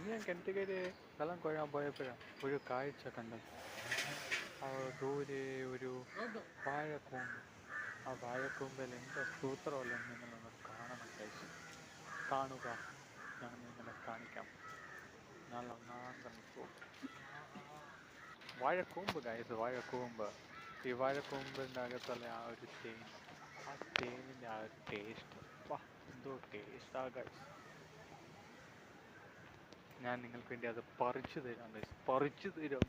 ഞാൻ കിണറ്റിക്കര് വെള്ളം കൊഴാൻ പോയപ്പോഴാണ് ഒരു കാഴ്ച കണ്ടത്. ദൂരെ ഒരു വാഴക്കൂമ്പ്. ആ വാഴക്കൂമ്പിൽ എൻ്റെ സൂത്രമല്ല നിങ്ങളൊന്ന് കാണണം കഴിച്ചു കാണുക. ഞാൻ നിങ്ങളെ കാണിക്കാം. നല്ല ഒന്നാന്തരം വാഴക്കൂമ്പ് കഴിച്ചു. വാഴക്കൂമ്പ്, ഈ വാഴക്കൂമ്പിൻ്റെ അകത്തുള്ള ആ ഒരു തേൻ, ആ തേനിൻ്റെ ആ ഒരു ടേസ്റ്റ്, വാ എന്തോ ടേസ്റ്റാ കഴിച്ചു. ഞാൻ നിങ്ങൾക്ക് വേണ്ടി അത് പറിച്ചു തരാം ഗൈസ്, പറിച്ചു തരാം.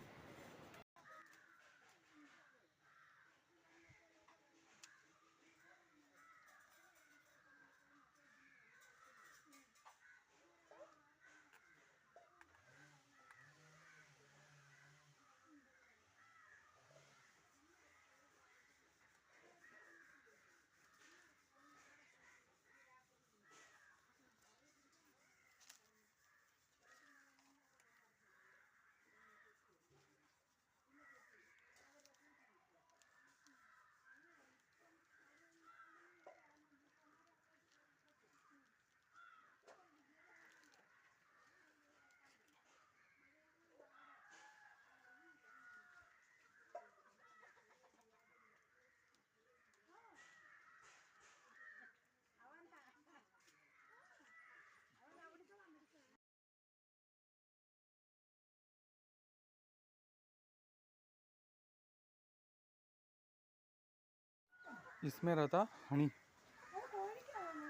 इसमें रहता हनी,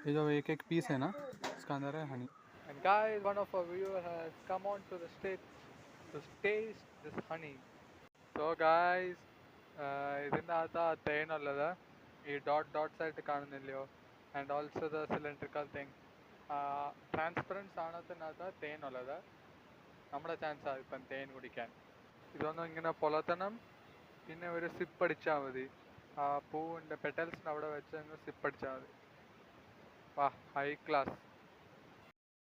ये जो एक पीस है ना, इसका अंदर है Honey. And guys, one of our viewers has come on to the stage to taste this honey. So guys, ഇതിൻ്റെ അകത്ത് തേനുള്ളത് ഈ ഡോട്ട്സ് ആയിട്ട് കാണുന്നില്ലയോ, and also the cylindrical thing. Transparent സാധനത്തിനകത്ത് തേനുള്ളത്. നമ്മുടെ ചാൻസാണ് ഇപ്പം തേൻ കുടിക്കാൻ. ഇതൊന്നും ഇങ്ങനെ പൊലത്തണം, പിന്നെ ഒരു സിപ്പ് അടിച്ചാൽ മതി. ആ പൂവിൻ്റെ പെറ്റൽസിന് അവിടെ വെച്ച് അങ്ങ് സിപ്പ് അടിച്ചാൽ മതി. വാ, ഹൈ ക്ലാസ്.